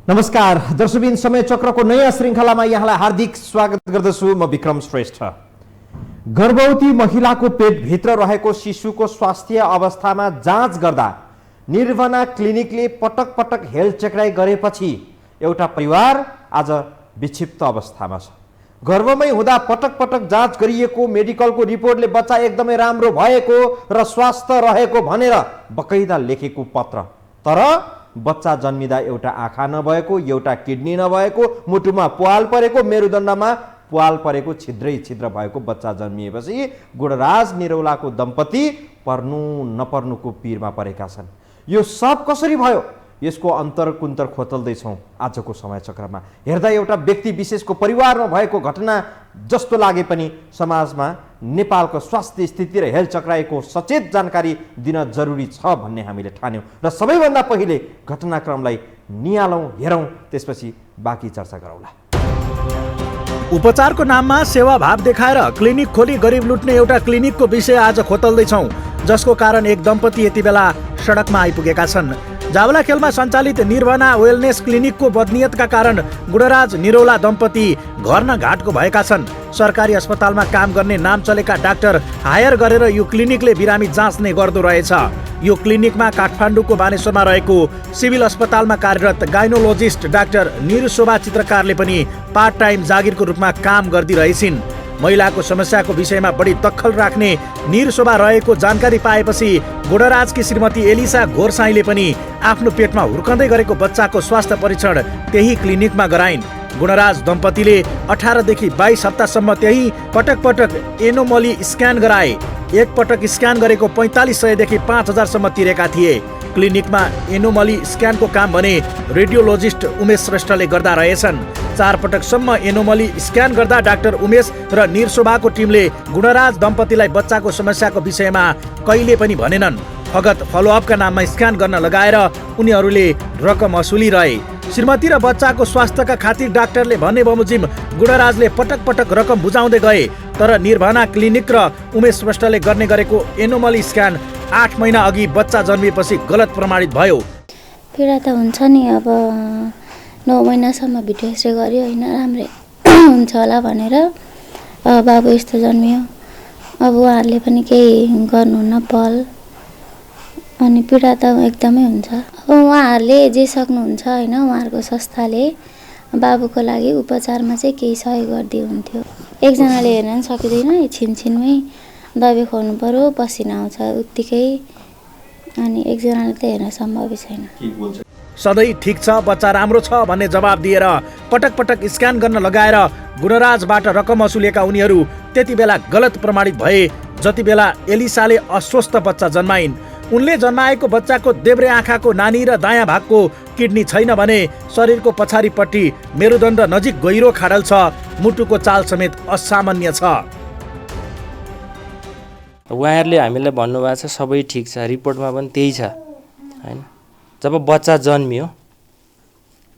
नमस्कार दर्शकबिन समय चक्रको नयाँ श्रृङ्खलामा यहाँलाई हार्दिक स्वागत गर्दछु। म विक्रम श्रेष्ठ। गर्भवती महिलाको पेटभित्र रहेको शिशुको स्वास्थ्य अवस्थामा जाँच गर्दा निर्भना क्लिनिकले पटक पटक हेल्थ चेकराई गरेपछि एउटा परिवार आज विक्षिप्त अवस्थामा छ। गर्भमै हुँदा पटक पटक जाँच गरिएको मेडिकलको रिपोर्टले बच्चा एकदमै राम्रो भएको र स्वस्थ रहेको भनेर बकैदा लेखेको पत्र, तर बच्चा जन्मिँदा एउटा आँखा नभएको, एउटा किडनी नभएको, मुटुमा प्वाल परेको, मेरुदण्डमा प्वाल परेको, छिद्रै छिद्र भएको बच्चा जन्मिएपछि गुणराज निरौलाको दम्पति पर्नु नपर्नुको पिरमा परेका छन्। यो सब कसरी भयो? यसको अन्तर कुन्तर खोतल्दैछौँ आजको समय चक्रमा। हेर्दा एउटा व्यक्ति विशेषको परिवारमा भएको घटना जस्तो लागे पनि समाजमा नेपालको स्वास्थ्य स्थिति र हेल्थ चक्राईको सचेत जानकारी दिन जरुरी छ भन्ने हामीले ठान्यौँ र सबैभन्दा पहिले घटनाक्रमलाई निहालौँ, हेरौँ, त्यसपछि बाँकी चर्चा गरौँला। उपचारको नाममा सेवाभाव देखाएर क्लिनिक खोली गरिब लुट्ने एउटा क्लिनिकको विषय आज खोतल्दैछौँ, जसको कारण एक दम्पति यति बेला सडकमा आइपुगेका छन्। जावलाखेलमा सञ्चालित निर्भना वेलनेस क्लिनिकको बदनियतका कारण गुणराज निरौला दम्पति घर न घाटको भएका छन्। सरकारी अस्पतालमा काम गर्ने नाम चलेका डाक्टर हायर गरेर यो क्लिनिकले बिरामी जाँच्ने गर्दो रहेछ। यो क्लिनिकमा काठमाडौँको बानेश्वरमा रहेको सिभिल अस्पतालमा कार्यरत गाइनोलोजिस्ट डाक्टर निरशोभा चित्रकारले पनि पार्ट टाइम जागिरको रूपमा काम गर्दिरहेछिन्। महिलाको समस्याको विषयमा बढी दखल राख्ने निरशोभा रहेको जानकारी पाएपछि गुणराजकी श्रीमती एलिसा घोरसाईले पनि आफ्नो पेटमा हुर्कँदै गरेको बच्चाको स्वास्थ्य परीक्षण त्यही क्लिनिकमा गराइन्। गुणराज दम्पतिले 18 देखि 22 हप्तासम्म त्यही पटक पटक एनोमली स्क्यान गराए। एक पटक स्क्यान गरेको 4500 देखि 5000 सम्म तिरेका थिए। क्लिनिकमा एनोमली स्क्यानको काम भने रेडियोलोजिस्ट उमेश श्रेष्ठले गर्दा रहेछन्। 4 पटकसम्म एनोमली स्क्यान गर्दा डाक्टर उमेश र निरशोभाको टिमले गुणराज दम्पतिलाई बच्चाको समस्याको विषयमा कहिले पनि भनेनन्। फगत फलोअपका नाममा स्क्यान गर्न लगाएर उनीहरूले रकम असुलिरहे। श्रीमती र बच्चाको स्वास्थ्यका खातिर डाक्टरले भने बमोजिम गुणराजले पटक पटक रकम बुझाउँदै गए, तर निर्भना क्लिनिक र उमेश श्रेष्ठले गर्ने गरेको एनोमली स्क्यान 8 महिना अघि बच्चा जन्मिएपछि गलत प्रमाणित भयो। पीडा त हुन्छ नि, अब 9 महिनासम्म भिडियो यसरी गऱ्यो होइन, राम्रै हुन्छ होला भनेर बाबु यस्तो जन्मियो। अब उहाँहरूले पनि केही गर्नुहुन्न पहल, अनि पीडा त एकदमै हुन्छ। अब उहाँहरूले जे सक्नुहुन्छ होइन, उहाँहरूको संस्थाले बाबुको लागि उपचारमा चाहिँ केही सहयोग गरिदियो हुन्थ्यो। एकजनाले हेर्न सकिँदैन, छिनछिनमै दबाई खुवाउनु पर्यो, पसिना आउँछ उत्तिकै, अनि एकजनाले त हेर्न सम्भवै छैन। सधैँ ठिक छ, बच्चा राम्रो छ भन्ने जवाब दिएर पटक पटक स्क्यान गर्न लगाएर गुणराजबाट रकम असुलेका उनीहरू त्यति बेला गलत प्रमाणित भए जति बेला एलिसाले अस्वस्थ बच्चा जन्माइन्। उनले जन्माएको बच्चाको देब्रे आँखाको नानी र दायाँ भागको किडनी छैन भने शरीरको पछाडिपट्टि मेरुदण्ड नजिक गहिरो खाडल छ, मुटुको चाल समेत असामान्य छ। उहाँहरूले हामीलाई भन्नुभएको छ सबै ठिक छ, रिपोर्टमा पनि त्यही छ होइन। जब बच्चा जन्मियो,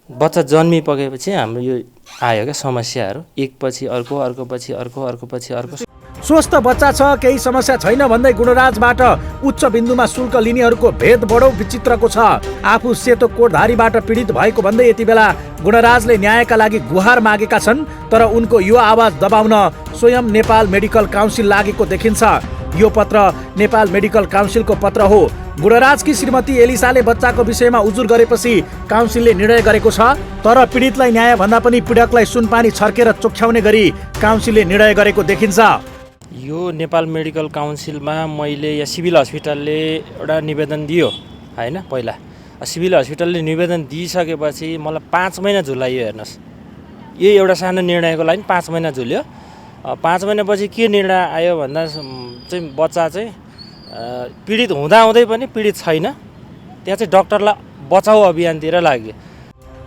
बच्चा जन्मिसकेपछि हाम्रो यो आयो क्या समस्याहरू, एकपछि अर्को, अर्कोपछि अर्को, अर्कोपछि अर्को। स्वस्थ बच्चा छ, केही समस्या छैन भन्दै गुणराजबाट उच्च बिन्दुमा शुल्क लिनेहरूको भेद बडो विचित्रको छ। आफू सेतो कोटधारीबाट पीडित भएको भन्दै यति बेला गुणराजले न्यायका लागि गुहार मागेका छन्, तर उनको यो आवाज दबाउन स्वयं नेपाल मेडिकल काउन्सिल लागेको देखिन्छ। यो पत्र नेपाल मेडिकल काउन्सिलको पत्र हो। गुणराजकी श्रीमती एलिसाले बच्चाको विषयमा उजुर गरेपछि काउन्सिलले निर्णय गरेको छ, तर पीडितलाई न्याय भन्दा पनि पीडकलाई सुनपानी छर्केर चोख्याउने गरी काउन्सिलले निर्णय गरेको देखिन्छ। यो नेपाल मेडिकल काउन्सिलमा मैले या सिभिल हस्पिटलले एउटा निवेदन दियो होइन। पहिला सिभिल हस्पिटलले निवेदन दिइसकेपछि मलाई 5 महिना झुलाइयो। हेर्नुहोस्, यो एउटा सानो निर्णयको लागि 5 महिना झुल्यो। 5 महिनापछि के निर्णय आयो भन्दा चाहिँ बच्चा चाहिँ पीडित हुँदाहुँदै पनि पीडित छैन, त्यहाँ चाहिँ डक्टरलाई बचाउ अभियानतिर लाग्यो।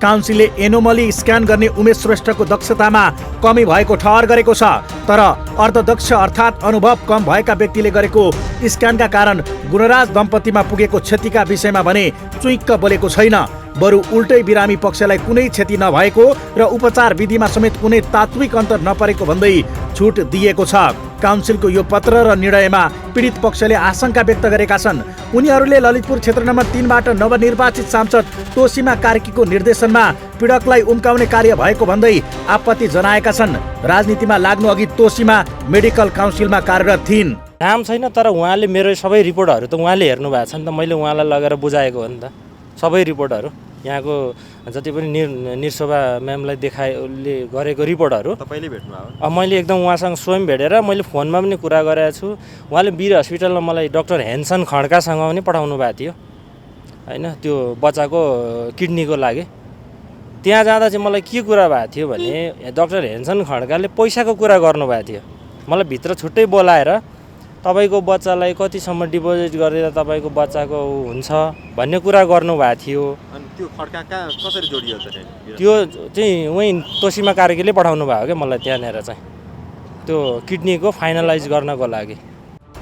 काउन्सिलले एनोमली स्क्यान गर्ने उमेश श्रेष्ठको दक्षतामा कमी भएको ठहर गरेको छ, तर अर्धदक्ष अर्थात् अनुभव कम भएका व्यक्तिले गरेको स्क्यानका कारण गुणराज दम्पतिमा पुगेको क्षतिका विषयमा भने चुइक्क बोलेको छैन। बरु उल्टै बिरामी पक्षलाई कुनै क्षति नभएको र उपचार विधिमा समेत कुनै तात्विक अन्तर नपरेको भन्दै छुट दिएको छ। काउन्सिलको यो पत्र र निर्णयमा पीडित पक्षले आशंका व्यक्त गरेका छन्। उनीहरूले ललितपुर क्षेत्र नम्बर 3 बाट नवनिर्वाचित सांसद तोसीमा कार्कीको निर्देशनमा पीडकलाई उम्काउने कार्य भएको भन्दै आपत्ति जनाएका छन्। राजनीतिमा लाग्नु अघि तोसीमा मेडिकल काउन्सिलमा कार्यरत थिइन्। काम छैन, तर उहाँले मेरो सबै रिपोर्टहरू त उहाँले हेर्नु भएको छ नि त, मैले उहाँलाई लगेर बुझाएको हो नि त। सबै रिपोर्टहरू यहाँको जति पनि निर्शोभा म्यामलाई देखाएले गरेको रिपोर्टहरू तपाईँले भेट्नुभयो? मैले एकदम उहाँसँग स्वयं भेटेर मैले फोनमा पनि कुरा गरेको छु। उहाँले वीर हस्पिटलमा मलाई डाक्टर हेन्सन खड्कासँग पनि पठाउनु भएको थियो होइन, त्यो बच्चाको किडनीको लागि। त्यहाँ जाँदा चाहिँ मलाई के कुरा भएको थियो भने डाक्टर हेन्सन खड्काले पैसाको कुरा गर्नुभएको थियो। मलाई भित्र छुट्टै बोलाएर तपाईँको बच्चालाई कतिसम्म डिपोजिट गरेर तपाईँको बच्चाको हुन्छ भन्ने कुरा गर्नुभएको थियो। अनि त्यो खड्का कसरी जोडियो त? त्यो चाहिँ वहीँ तोसीमा कार्कीले पठाउनु भयो क्या मलाई त्यहाँनिर चाहिँ, त्यो किडनीको फाइनलाइज गर्नको लागि।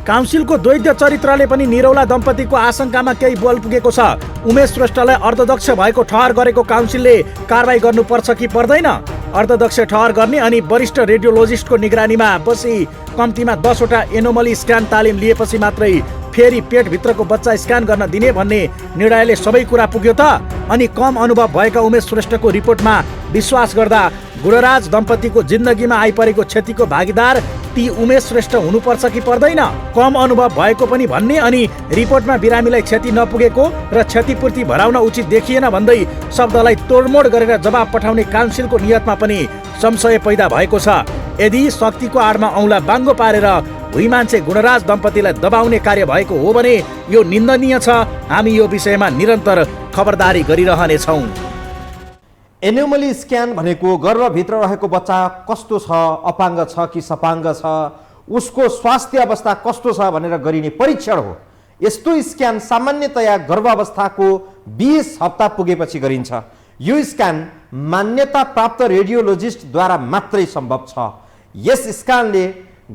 काउन्सिलको द्वैध चरित्रले पनि निरौला दम्पतिको आशंकामा केही बल पुगेको छ। उमेश श्रेष्ठलाई अर्धदक्ष भएको ठहर गरेको काउन्सिलले कारबाही गर्नुपर्छ कि पर्दैन? अर्धदक्ष ठहर गर्ने अनि वरिष्ठ रेडियोलोजिस्टको निगरानीमा बसी कम्तीमा 10वटा एनोमली स्क्यान तालिम लिएपछि मात्रै फेरि पेटभित्रको बच्चा स्क्यान गर्न दिने भन्ने निर्णयले सबै कुरा पुग्यो त? अनि कम अनुभव भएका उमेश श्रेष्ठको रिपोर्टमा विश्वास गर्दा गुणराज दम्पतिको जिन्दगीमा आइपरेको क्षतिको भागीदार ती उमेश श्रेष्ठ हुनुपर्छ कि पर्दैन? कम अनुभव भएको पनि भन्ने अनि रिपोर्टमा बिरामीलाई क्षति नपुगेको र क्षतिपूर्ति भराउन उचित देखिएन भन्दै शब्दलाई तोडमोड गरेर जवाब पठाउने काउन्सिलको नियतमा पनि संशय पैदा भएको छ। यदि शक्तिको आडमा औँला बाङ्गो पारेर भुइँ मान्छे गुणराज दम्पतिलाई दबाउने कार्य भएको हो भने यो निन्दनीय छ। हामी यो विषयमा निरन्तर खबरदारी गरिरहनेछौँ। एनोमली स्क्यान भनेको गर्भभित्र रहेको बच्चा कस्तो छ, अपाङ्ग छ कि सपाङ्ग छ, उसको स्वास्थ्य अवस्था कस्तो छ भनेर गरिने परीक्षण हो। यस्तो स्क्यान सामान्यतया गर्भावस्थाको 20 हप्ता पुगेपछि गरिन्छ। यो स्क्यान मान्यता प्राप्त रेडियोलोजिस्टद्वारा मात्रै सम्भव छ। यस स्क्यानले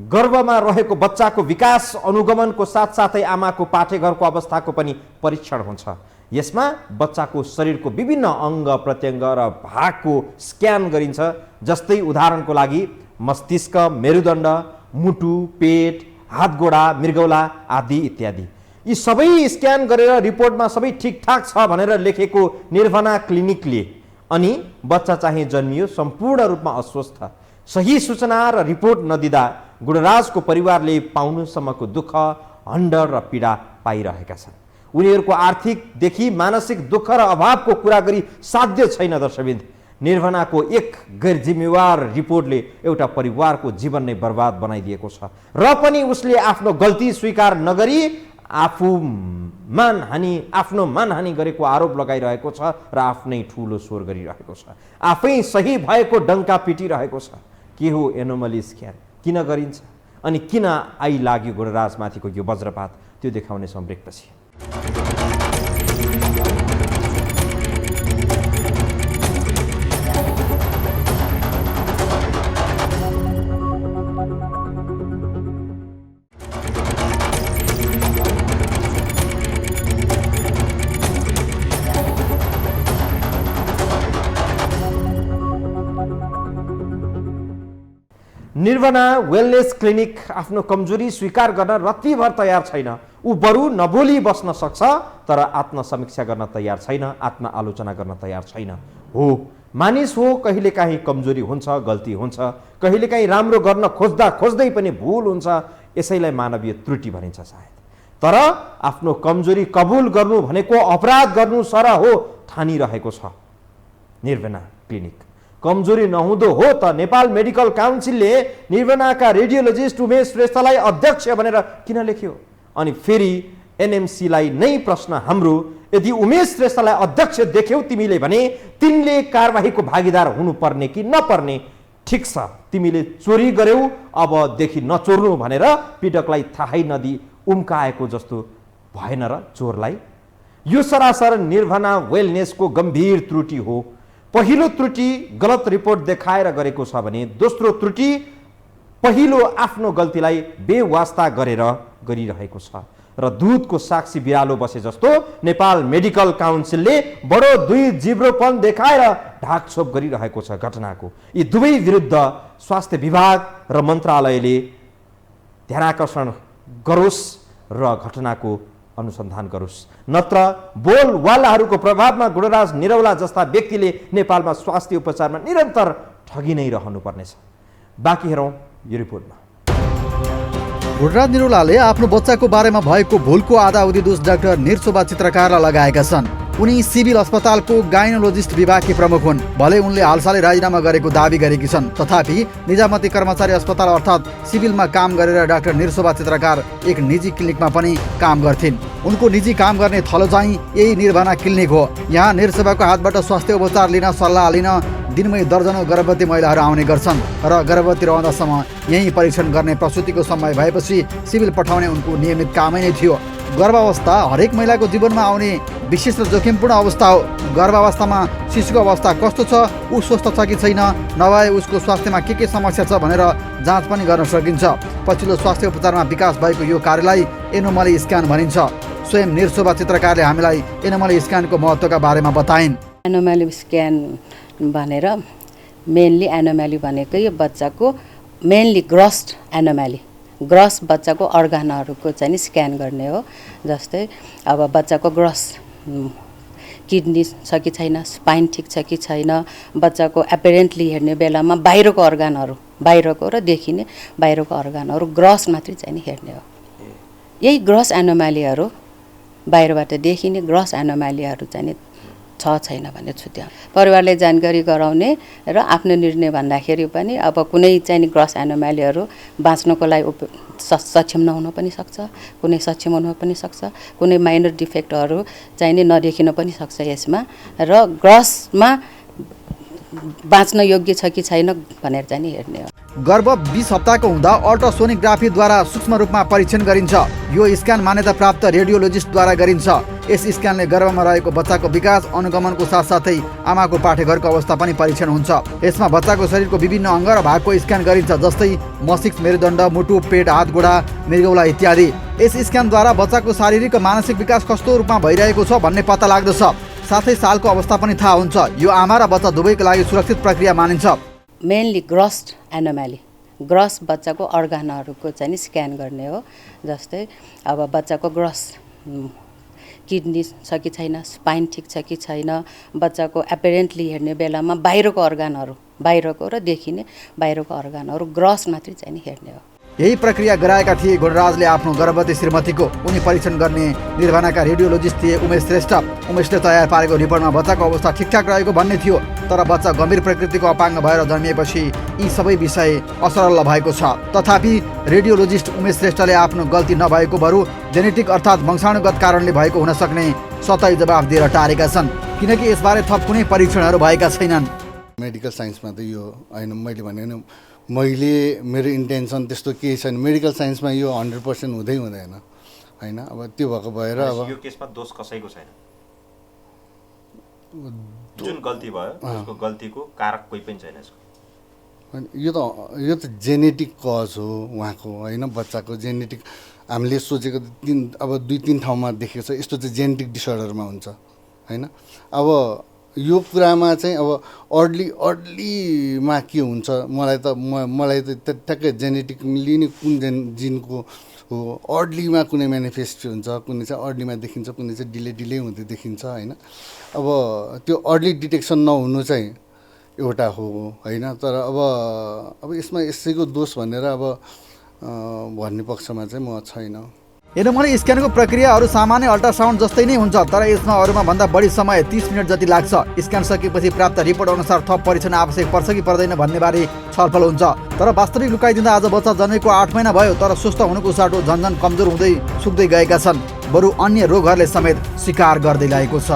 गर्भमा रहेको बच्चाको विकास अनुगमनको साथसाथै आमाको पाठेघरको अवस्थाको पनि परीक्षण हुन्छ। यसमा बच्चाको शरीरको विभिन्न अङ्ग प्रत्यङ्ग र भागको स्क्यान गरिन्छ, जस्तै उदाहरणको लागि मस्तिष्क, मेरुदण्ड, मुटु, पेट, हातगोडा, मृगौला आदि इत्यादि। यी सबै स्क्यान गरेर रिपोर्टमा सबै ठिकठाक छ भनेर लेखेको निर्भना क्लिनिकले अनि बच्चा चाहिँ जन्मियो सम्पूर्ण रूपमा अस्वस्थ। सही सूचना र रिपोर्ट नदिँदा गुणराजको परिवारले पाउनुसम्मको दुःख, हन्डर र पीडा पाइरहेका छन्। उनीहरूको आर्थिकदेखि मानसिक दुःख र अभावको कुरा गरी साध्य छैन। दर्शकवृन्द, निर्भनाको एक गैर जिम्मेवार रिपोर्टले एउटा परिवारको जीवन नै बर्बाद बनाइदिएको छ र पनि उसले आफ्नो गल्ती स्वीकार नगरी आफ्नो मानहानि गरेको आरोप लगाइरहेको छ र आफ्नै ठुलो स्वर गरिरहेको छ। आफै सही भएको डङ्का पिटिरहेको छ। के हो एनोमली स्क्यान, किन गरिन्छ अनि किन आइलाग्यो गुणराजमाथिको यो वज्रपात, त्यो देखाउने ब्रेकपछि। निर्भना वेलनेस क्लिनिक आफ्नो कमजोरी स्वीकार गर्न रत्तिभर तयार छैन। ऊ बरु नबोली बस्न सक्छ तर आत्मसमीक्षा गर्न तयार छैन, आत्मआलोचना गर्न तयार छैन। हो, मानिस हो, कहिलेकाहीँ कमजोरी हुन्छ, गल्ती हुन्छ, कहिलेकाहीँ राम्रो गर्न खोज्दै पनि भुल हुन्छ। यसैलाई मानवीय त्रुटि भनिन्छ सायद। तर आफ्नो कमजोरी कबुल गर्नु भनेको अपराध गर्नु सर हो ठानिरहेको छ निर्भना क्लिनिक। कमजोरी नहुँदो हो त नेपाल मेडिकल काउन्सिलले निर्भनाका रेडियोलोजिस्ट उमेश श्रेष्ठलाई अध्यक्ष भनेर किन लेख्यो? अनि फेरि एनएमसीलाई नै प्रश्न हाम्रो, यदि उमेश श्रेष्ठलाई अध्यक्ष देख्यौ तिमीले भने तिनले कारबाहीको भागीदार हुनुपर्ने कि नपर्ने? ठिक छ, तिमीले चोरी गर्यौ, अबदेखि नचोर्नु भनेर पीडकलाई थाहै नदी उम्काएको जस्तो भएन र चोरलाई? यो सरासर निर्भना वेलनेसको गम्भीर त्रुटि हो। पहिलो त्रुटि गलत रिपोर्ट देखाएर गरेको छ भने दोस्रो त्रुटि पहिलो आफ्नो गल्तीलाई बेवास्ता गरेर गरिरहेको छ र दूधको साक्षी बिरालो बसे जस्तो नेपाल मेडिकल काउन्सिलले बडो दुई जिब्रोपन देखाएर ढाकछोप गरिरहेको छ घटनाको। यी दुवै विरुद्ध स्वास्थ्य विभाग र मन्त्रालयले ध्यानाकर्षण गरोस् र घटनाको अनुसन्धान गरोस्, नत्र बोलवालाहरूको प्रभावमा गुणराज निरौला जस्ता व्यक्तिले नेपालमा स्वास्थ्य उपचारमा निरन्तर ठगी नै रहनुपर्नेछ। बाँकी हेरौँ यो रिपोर्टमा। गुणराज निरौलाले आफ्नो बच्चाको बारेमा भएको भुलको आधा अवधि दोष डाक्टर निरशोभा चित्रकारलाई लगाएका छन्। उनी सिभिल अस्पतालको गाइनोलोजिस्ट विभागकी प्रमुख हुन्। भले उनले हालसालै राजीनामा गरेको दावी गरेकी छन्, तथापि निजामती कर्मचारी अस्पताल अर्थात् सिभिलमा काम गरेर डाक्टर निरशोभा चित्रकार एक निजी क्लिनिकमा पनि काम गर्थिन्। उनको निजी काम गर्ने थलो चाहिँ यही निर्भना क्लिनिक हो। यहाँ निरशोभाको हातबाट स्वास्थ्य उपचार लिन, सल्लाह लिन दिनमै दर्जनौं गर्भवती महिलाहरू आउने गर्छन् र गर्भवती रहँदासम्म यही परीक्षण गर्ने प्रसुतिको समय भएपछि सिभिल पठाउने उनको नियमित कामै नै थियो। गर्भावस्था हरेक महिलाको जीवनमा आउने विशेष र जोखिमपूर्ण अवस्था हो। गर्भावस्थामा शिशुको अवस्था कस्तो छ, ऊ स्वस्थ छ कि छैन, नभए उसको स्वास्थ्यमा के समस्या छ भनेर जाँच पनि गर्न सकिन्छ। पछिल्लो स्वास्थ्य उपचारमा विकास भएको यो कार्यलाई एनोमली स्क्यान भनिन्छ। स्वयं निरशोभा चित्रकारले हामीलाई एनोमली स्क्यानको महत्त्वका बारेमा बताइन्। एनोमली स्क्यान भनेर मेनली एनोमली भनेको यो बच्चाको मेनली ग्रस बच्चाको अर्गानहरूको चाहिँ नि स्क्यान गर्ने हो। जस्तै अब बच्चाको ग्रस किडनी छ कि छैन, स्पाइन ठिक छ कि छैन, बच्चाको एपेरेन्टली हेर्ने बेलामा बाहिरको अर्गानहरू, बाहिरको र देखिने बाहिरको अर्गानहरू ग्रस मात्रै चाहिँ नि हेर्ने हो। यही ग्रस एनोमलीहरू, बाहिरबाट देखिने ग्रस एनोमलीहरू चाहिँ नि छैन भने छुट्याउ परिवारले जानकारी गराउने र आफ्नो निर्णय भन्दाखेरि पनि अब कुनै चाहिँ नि ग्रस एनोमलीहरू बाँच्नको लागि सक्षम नहुन पनि सक्छ, कुनै सक्षम हुन पनि सक्छ, कुनै माइनर डिफेक्टहरू चाहिँ नि नदेखिन पनि सक्छ यसमा, र ग्रसमा बाँच्न योग्य छ कि छैन भनेर चाहिँ नि हेर्ने हो। गर्भ 20 हप्ताको हुँदा अल्ट्रासोनिग्राफीद्वारा सूक्ष्म रूपमा परीक्षण गरिन्छ। यो स्क्यान मान्यता प्राप्त रेडियोलोजिस्टद्वारा गरिन्छ। यस स्क्यानले गर्भमा रहेको बच्चाको विकास, अनुगमनको साथसाथै आमाको पाठेघरको अवस्था पनि परीक्षण हुन्छ। यसमा बच्चाको शरीरको विभिन्न अङ्ग र भागको स्क्यान गरिन्छ, जस्तै मस्तिष्क, मेरुदण्ड, मुटु, पेट, हात, गोडा, मृगौला इत्यादि। यस स्क्यानद्वारा बच्चाको शारीरिक र मानसिक विकास कस्तो रूपमा भइरहेको छ भन्ने पत्ता लाग्दछ। साथै सालको अवस्था पनि थाहा हुन्छ। यो आमा र बच्चा दुवैको लागि सुरक्षित प्रक्रिया मानिन्छ। मेनली ग्रस एनोमली, ग्रस बच्चाको अर्गानहरूको चाहिँ नि स्क्यान गर्ने हो। जस्तै अब बच्चाको ग्रस किडनी छ कि छैन, स्पाइन ठिक छ कि छैन, बच्चाको एपेरेन्टली हेर्ने बेलामा बाहिरको अर्गानहरू, बाहिरको र देखिने बाहिरको अर्गानहरू ग्रस मात्रै चाहिँ नि हेर्ने हो। यही प्रक्रिया गराएका थिए गुणराजले आफ्नो गर्भवती श्रीमतीको। उनी परीक्षण गर्ने निर्भनाका रेडियोलोजिस्ट थिए उमेश श्रेष्ठ। उमेशले तयार पारेको रिपोर्टमा बच्चाको अवस्था ठिकठाक रहेको भन्ने थियो, तर बच्चा गम्भीर प्रकृतिको अपाङ्ग भएर जन्मिएपछि यी सबै विषय असरल भएको छ। तथापि रेडियोलोजिस्ट उमेश श्रेष्ठले आफ्नो गल्ती नभएको बरु जेनेटिक अर्थात् वंशाणुगत कारणले भएको हुन सक्ने सतै जवाफ दिएर टारेका छन्, किनकि यसबारे थप कुनै परीक्षणहरू भएका छैनन्। मेडिकल साइन्समा त यो होइन, मैले मेरो इन्टेन्सन त्यस्तो केही छैन। मेडिकल साइन्समा यो 100% हुँदै हुँदैन होइन। अब त्यो भएको भएर अब यो केसमा दोष कसैको छैन। जुन गल्ती भयो त्यसको गल्तीको कारक कोही पनि छैन यसको। यो त जेनेटिक कज हो उहाँको होइन, बच्चाको जेनेटिक। हामीले सोचेको अब 2-3 ठाउँमा देखेको छ यस्तो चाहिँ जेनेटिक डिसअर्डरमा हुन्छ होइन। अब यो कुरामा चाहिँ अब अर्लीमा के हुन्छ, मलाई त ट्याक्कै जेनेटिकली नै कुन जिनको हो, अर्लीमा कुनै म्यानिफेस्ट हुन्छ, कुनै चाहिँ अर्लीमा देखिन्छ, कुनै चाहिँ डिले हुँदै देखिन्छ होइन। अब त्यो अर्ली डिटेक्सन नहुनु चाहिँ एउटा हो होइन। तर अब यसमा यसैको दोष भनेर अब भन्ने पक्षमा चाहिँ म छैन। एनोमली स्क्यानको प्रक्रिया अरू सामान्य अल्ट्रासाउन्ड जस्तै नै हुन्छ, तर यसमा अरूमा भन्दा बढी समय 30 मिनट जति लाग्छ। स्क्यान सकेपछि प्राप्त रिपोर्ट अनुसार थप परीक्षण आवश्यक पर्छ कि पर्दैन भन्ने बारे छलफल हुन्छ। तर वास्तविक लुकाइदिँदा आज बच्चा जन्मेको 8 महिना भयो, तर स्वस्थ हुनुको साटो झन्झन कमजोर हुँदै सुक्दै गएका छन्। बरु अन्य रोगहरूले समेत शिकार गर्दै ल्याएको छ।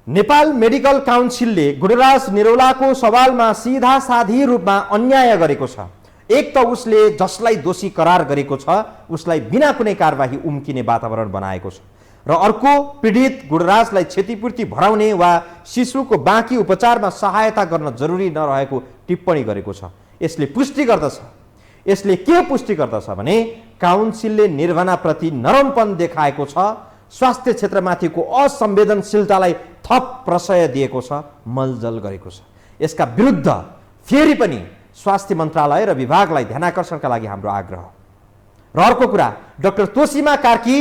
नेपाल मेडिकल काउन्सिलले गुणराज निरौलाको सवालमा सिधा साधी रूपमा अन्याय गरेको छ। एक त उसले जसलाई दोषी करार गरेको छ उसलाई बिना कुनै कारबाही उम्किने वातावरण बनाएको छ, र अर्को पीडित गुणराजलाई क्षतिपूर्ति भराउने वा शिशुको बाँकी उपचारमा सहायता गर्न जरुरी नरहेको टिप्पणी गरेको छ। यसले के पुष्टि गर्दछ भने काउन्सिलले निर्भनाप्रति नरमपन देखाएको छ, स्वास्थ्य क्षेत्रमाथिको असंवेदनशीलतालाई थप प्रशय दिएको छ, मलजल गरेको छ। यसका विरुद्ध फेरि पनि स्वास्थ्य मन्त्रालय र विभागलाई ध्यानाकर्षणका लागि हाम्रो आग्रह र अर्को कुरा, डाक्टर तोसीमा कार्की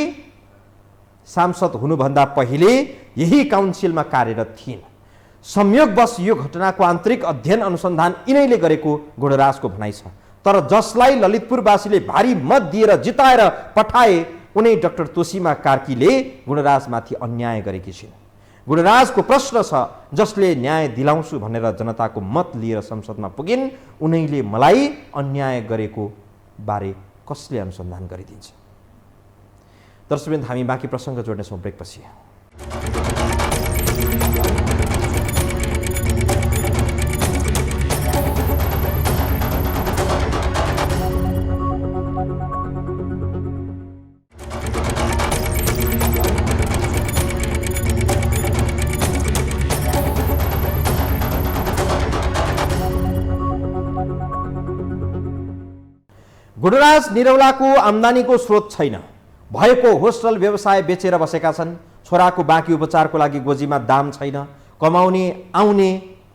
सांसद हुनुभन्दा पहिले यही काउन्सिलमा कार्यरत थिइन्। संयोगवश यो घटनाको आन्तरिक अध्ययन अनुसन्धान यिनैले गरेको गुणराजको भनाइ छ। तर जसलाई ललितपुरवासीले भारी मत दिएर जिताएर पठाए उनी डाक्टर तोसीमा कार्कीले गुणराजमाथि अन्याय गरेकी छिन्। गुणराजको प्रश्न छ, जसले न्याय दिलाउँछु भनेर जनताको मत लिएर संसदमा पुगिन् उनैले मलाई अन्याय गरेको बारे कसले अनुसन्धान गरिदिन्छ? दर्शकवृन्द, हामी बाँकी प्रसङ्ग जोड्नेछौँ ब्रेकपछि। गुणराज निरौलाको आम्दानीको स्रोत छैन। भएको होस्टल व्यवसाय बेचेर बसेका छन्। छोराको बाँकी उपचारको लागि गोजीमा दाम छैन। कमाउने आउने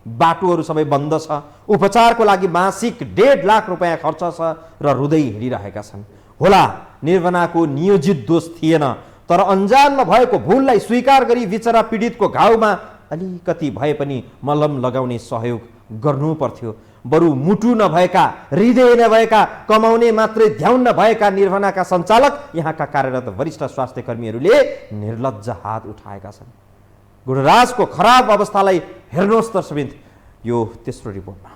बाटोहरू सबै बन्द छ। उपचारको लागि मासिक 1.5 लाख रुपियाँ खर्च छ र रुँदै हिँडिरहेका छन्। होला, निर्वनाको नियोजित दोष थिएन, तर अन्जानमा भएको भुललाई स्वीकार गरी बिचरा पीडितको घाउमा अलिकति भए पनि मलम लगाउने सहयोग गर्नु पर्थ्यो। बरु मुटु नभएका, हृदय नभएका, कमाउने मात्रै ध्यान नभएका निर्वनाका सञ्चालक, यहाँका कार्यरत वरिष्ठ स्वास्थ्य कर्मीहरूले निर्लज्ज हात उठाएका छन्। गुणराजको खराब अवस्थालाई हेर्नुहोस् दर्शकवृन्द, यो तेस्रो रिपोर्टमा।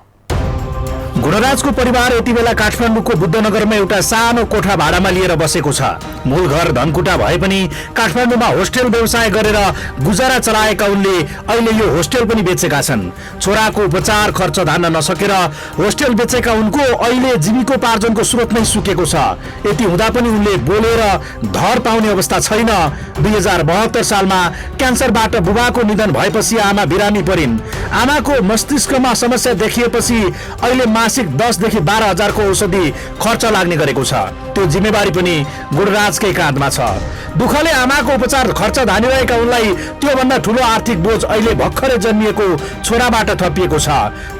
गुणराजको परिवार यति बेला काठमाडौँको बुद्धनगरमा एउटा सानो कोठा भाडामा लिएर बसेको छ। मूल घर धनकुटा भए पनि काठमाडौँमा होस्टेल व्यवसाय गरेर गुजारा चलाएका उनले अहिले यो होस्टेल पनि बेचेका छन्। छोराको उपचार खर्च धान्न नसकेर होस्टेल बेचेका उनको अहिले जीविकोपार्जनको स्रोत नै सुकेको छ। यति हुँदा पनि उनले बोलेर धर पाउने अवस्था छैन। 2072 सालमा क्यान्सरबाट बुबाको निधन भएपछि आमा बिरामी परिन्। आमाको मस्तिष्कमा समस्या देखिएपछि अहिले मासिक 10 देखि 12 हजारको औषधि खर्च लाग्ने गरेको छ। त्यो जिम्मेवारी पनि गुणराजकै काँधमा छ। दुःखले आमाको उपचार खर्च धानिरहेका उनलाई त्योभन्दा ठुलो आर्थिक बोझ अहिले भर्खरै जन्मिएको छोराबाट थपिएको छ।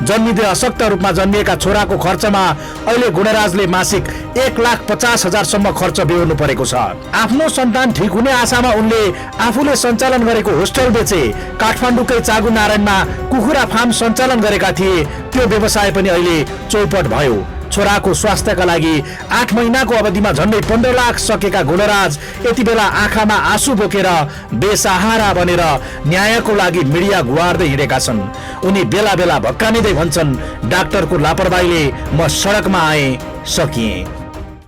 जन्मिँदै अशक्त रूपमा जन्मिएका छोराको खर्चमा अहिले गुणराजले मासिक 1,50,000सम्म खर्च बेहोर्नु परेको छ। आफ्नो सन्तान ठिक हुने आशामा उनले आफूले सञ्चालन गरेको होस्टेल बेचे। काठमाडौँकै चागु नारायणमा कुखुरा फार्म सञ्चालन गरेका थिए। त्यो व्यवसाय पनि अहिले चौपट भयो। छोराको स्वास्थ्यका लागि 8 महिनाको अवधिमा झन्डै 15 लाख सकेका गुणराज यति बेला आँखामा आँसु बोकेर बेसहारा बनेर न्यायको लागि मिडिया गुहार्दै हिँडेका छन्। उनी बेला बेला भक्कानिँदै भन्छन्, डाक्टरको लापरवाहीले म सडकमा आएँ, सकिएँ।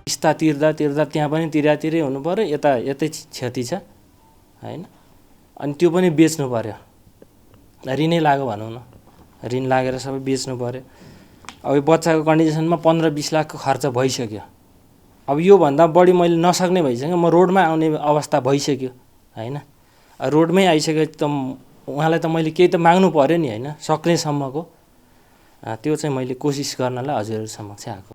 किस्ता तिर्दा तिर्दा त्यहाँ पनि तिरै हुनु पर्यो, यतै क्षति छ होइन। अनि त्यो पनि बेच्नु पर्यो, ऋणै लाग्यो भनौँ न, ऋण लागेर सबै बेच्नु पर्यो। अब बच्चाको कन्डिसनमा 15-20 लाखको खर्च भइसक्यो। अब योभन्दा बढी मैले नसक्ने भइसक्यो, म रोडमा आउने अवस्था भइसक्यो होइन। रोडमै आइसक्यो त उहाँलाई त मैले केही त माग्नु पर्यो नि होइन, सक्नेसम्मको। त्यो चाहिँ मैले कोसिस गर्नलाई हजुरहरू समक्ष आएको।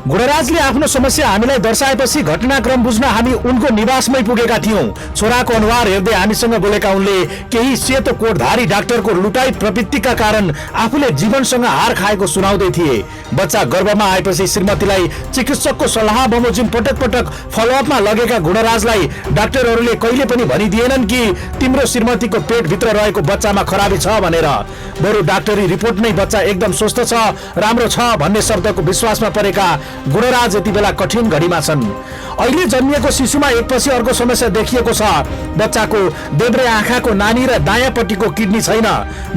गुणराजले आफ्नो समस्या हामीलाई दर्शाएपछि घटनाक्रम बुझ्न हामी उनको निवासमै पुगेका थियौं। छोराको अनुहार हेर्दै हामीसँग बोलेका उनले केही सेतो कोटधारी डाक्टरको लुटाई प्रवृत्तिका कारण आफूले जीवनसँग हार खाएको सुनाउँदै थिए। बच्चा गर्भमा आएपछि श्रीमतीलाई चिकित्सकको सल्लाह बमोजिम पटक पटक फलोअपमा लगेका गुणराजलाई डाक्टरहरूले कहिले पनि भनिदिएनन् कि तिम्रो श्रीमतीको पेटभित्र रहेको बच्चामा खराबी छ भनेर। बरु डाक्टरी रिपोर्ट नै बच्चा एकदम स्वस्थ छ, राम्रो छ भन्ने शब्दको विश्वासमा परेका गुणराज यति बेला कठिन घडीमा छन्। अहिले जन्मिएको शिशुमा एकपछि अर्को समस्या देखिएको छ। बच्चाको देब्रे आँखाको नानी र दायाँपट्टिको किडनी छैन।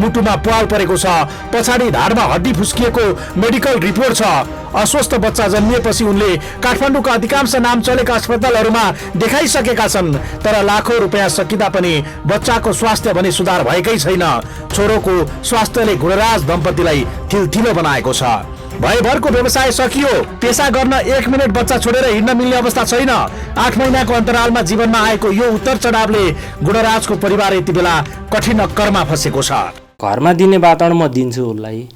मुटुमा प्वाल परेको छ। पछाडि ढाडमा हड्डी फुस्किएको मेडिकल रिपोर्ट छ। अस्वस्थ बच्चा जन्मिएपछि उनले काठमाडौँका अधिकांश नाम चलेका अस्पतालहरूमा देखाइसकेका छन्, तर लाखौं रुपियाँ सकिँदा पनि बच्चाको स्वास्थ्य भने सुधार भएकै छैन। छोरोको स्वास्थ्यले गुणराज दम्पतिलाई थिलथिलो बनाएको छ। भयभरको व्यवसाय सकियो, पेसा गर्न 1 मिनट बच्चा छोडेर हिँड्न मिल्ने अवस्था छैन। 8 महिनाको अन्तरालमा जीवनमा आएको यो उत्तर चढावले गुणराजको परिवार यति बेला कठिन अक्करमा फसेको छ। घरमा दिने वातावरण म दिन्छु उसलाई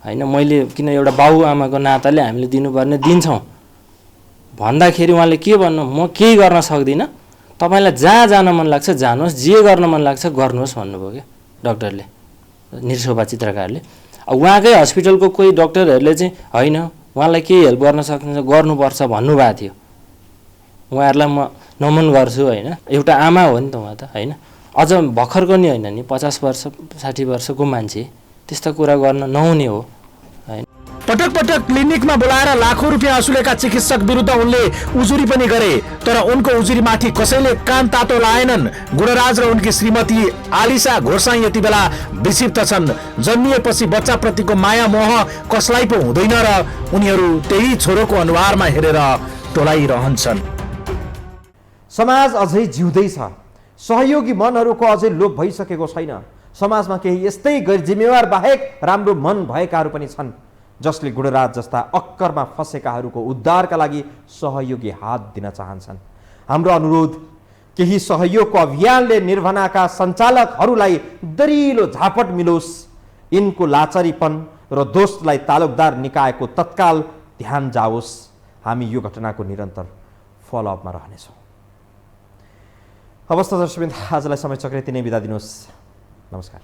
होइन, मैले किन एउटा बाबुआमाको नाताले हामीले दिनुपर्ने दिन्छौँ भन्दाखेरि उहाँले के भन्नु, म केही गर्न सक्दिनँ, तपाईँलाई जहाँ जान मन लाग्छ जानुहोस्, जे गर्न मन लाग्छ गर्नुहोस् भन्नुभयो क्या डाक्टरले, निरशोभा चित्रकारले। अब उहाँकै हस्पिटलको कोही डक्टरहरूले चाहिँ होइन उहाँलाई केही हेल्प गर्न सक्नुहुन्छ गर्नुपर्छ भन्नुभएको थियो उहाँहरूलाई म नमन गर्छु होइन। एउटा आमा हो नि त उहाँ त होइन, अझ भर्खरको नि होइन नि 50 वर्ष 60 वर्षको मान्छे त्यस्ता कुरा गर्न नहुने हो होइन। पटक पटक क्लिनिकमा बोलाएर लाखौं रुपियाँ असुलेका चिकित्सक विरुद्ध उनले उजुरी पनि गरे, तर उनको उजुरीमाथि कसैले कान तातो लाएनन्। गुणराज र उनकी श्रीमती आलिसा घोरसाई यति बेला विक्षिप्त छन्। जन्मिएपछि बच्चाप्रतिको माया मोह कसलाई पो हुँदैन र उनीहरू त्यही छोरोको अनुहारमा हेरेर टोलाइरहन्छन्। समाज अझै जिउँदैछ, सहयोगी मनहरूको अझै लोप भइसकेको छैन। समाजमा केही यस्तै गैर जिम्मेवार बाहेक राम्रो मन भएकाहरू पनि छन्, जसले गुणराज जस्ता अक्करमा फँसेकाहरूको उद्धारका लागि सहयोगी हात दिन चाहन्छन्। हाम्रो अनुरोध, केही सहयोगको अभियानले निर्भनाका सञ्चालकहरूलाई दरिलो झापट मिलोस्। यिनको लाचारीपन र दोषलाई तालुकदार निकायको तत्काल ध्यान जाओस्। हामी यो घटनाको निरन्तर फलोअपमा रहनेछौँ। हवस् त दर्शकवृन्द, आजलाई समय चक्र यति नै बिदा दिनुहोस्। नमस्कार।